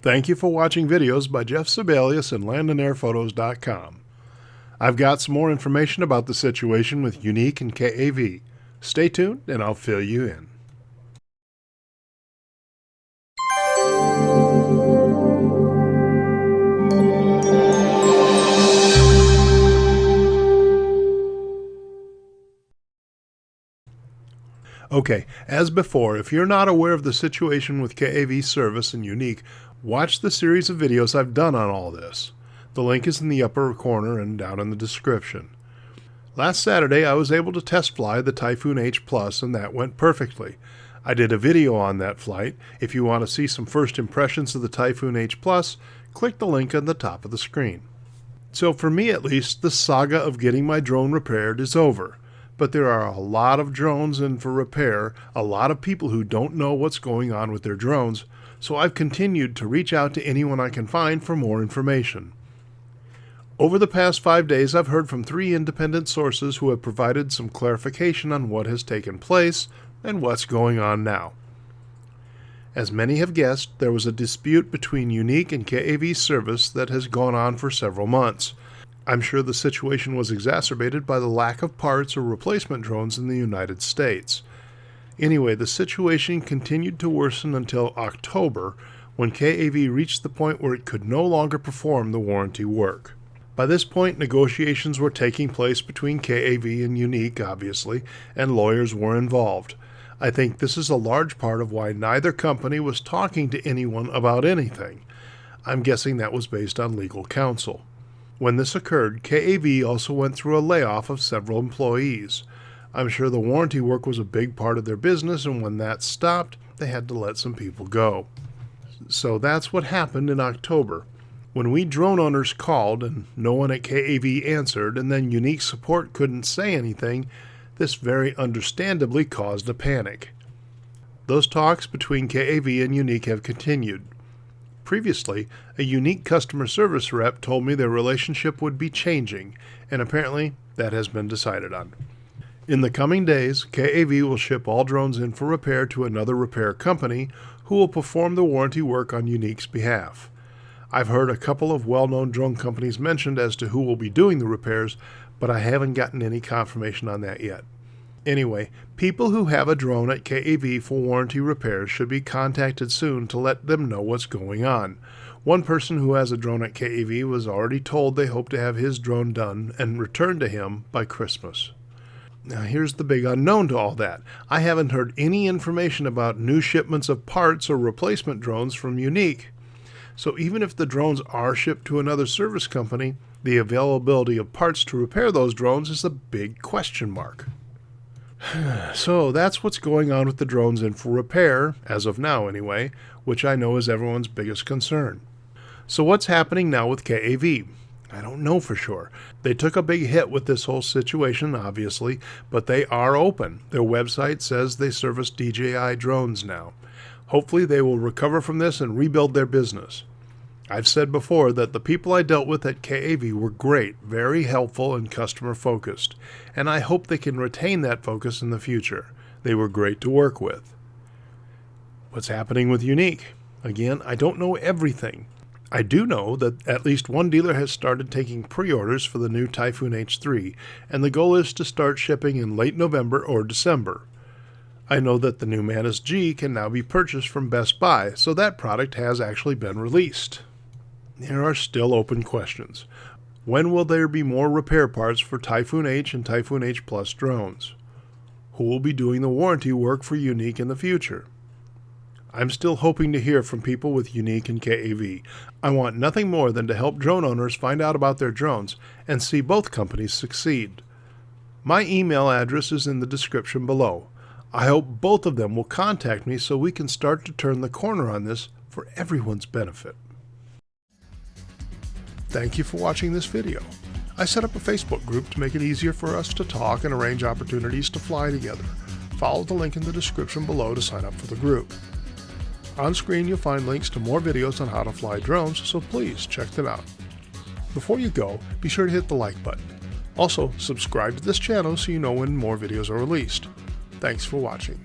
Thank you for watching videos by Jeff Sibelius and landandairphotos.com. I've got some more information about the situation with Yuneec and KAV. Stay tuned and I'll fill you in. Okay, as before, if you're not aware of the situation with KAV Service and Yuneec, watch the series of videos I've done on all this. The link is in the upper corner and down in the description. Last Saturday, I was able to test fly the Typhoon H Plus, and that went perfectly. I did a video on that flight. If you want to see some first impressions of the Typhoon H Plus, click the link on the top of the screen. So for me at least, the saga of getting my drone repaired is over. But there are a lot of drones in for repair, a lot of people who don't know what's going on with their drones, so I've continued to reach out to anyone I can find for more information. Over the past 5 days, I've heard from 3 independent sources who have provided some clarification on what has taken place and what's going on now. As many have guessed, there was a dispute between Yuneec and KAV Service that has gone on for several months. I'm sure the situation was exacerbated by the lack of parts or replacement drones in the United States. Anyway, the situation continued to worsen until October, when KAV reached the point where it could no longer perform the warranty work. By this point, negotiations were taking place between KAV and Yuneec, obviously, and lawyers were involved. I think this is a large part of why neither company was talking to anyone about anything. I'm guessing that was based on legal counsel. When this occurred, KAV also went through a layoff of several employees. I'm sure the warranty work was a big part of their business, and when that stopped, they had to let some people go. So that's what happened in October. When we drone owners called and no one at KAV answered, and then Yuneec support couldn't say anything, this very understandably caused a panic. Those talks between KAV and Yuneec have continued. Previously, a Yuneec customer service rep told me their relationship would be changing, and apparently that has been decided on. In the coming days, KAV will ship all drones in for repair to another repair company who will perform the warranty work on Yuneec's behalf. I've heard a couple of well-known drone companies mentioned as to who will be doing the repairs, but I haven't gotten any confirmation on that yet. Anyway, people who have a drone at KAV for warranty repairs should be contacted soon to let them know what's going on. One person who has a drone at KAV was already told they hope to have his drone done and returned to him by Christmas. Now here's the big unknown to all that. I haven't heard any information about new shipments of parts or replacement drones from Yuneec. So even if the drones are shipped to another service company, the availability of parts to repair those drones is a big question mark. So that's what's going on with the drones in for repair, as of now anyway, which I know is everyone's biggest concern. So what's happening now with KAV? I don't know for sure. They took a big hit with this whole situation, obviously, but they are open. Their website says they service DJI drones now. Hopefully they will recover from this and rebuild their business. I've said before that the people I dealt with at KAV were great, very helpful and customer focused, and I hope they can retain that focus in the future. They were great to work with. What's happening with Yuneec? Again, I don't know everything. I do know that at least one dealer has started taking pre-orders for the new Typhoon H3, and the goal is to start shipping in late November or December. I know that the new Mantis G can now be purchased from Best Buy, so that product has actually been released. There are still open questions. When will there be more repair parts for Typhoon H and Typhoon H Plus drones? Who will be doing the warranty work for Yuneec in the future? I'm still hoping to hear from people with Yuneec and KAV. I want nothing more than to help drone owners find out about their drones and see both companies succeed. My email address is in the description below. I hope both of them will contact me so we can start to turn the corner on this for everyone's benefit. Thank you for watching this video. I set up a Facebook group to make it easier for us to talk and arrange opportunities to fly together. Follow the link in the description below to sign up for the group. On screen you'll find links to more videos on how to fly drones, so please check them out. Before you go, be sure to hit the like button. Also, subscribe to this channel so you know when more videos are released. Thanks for watching.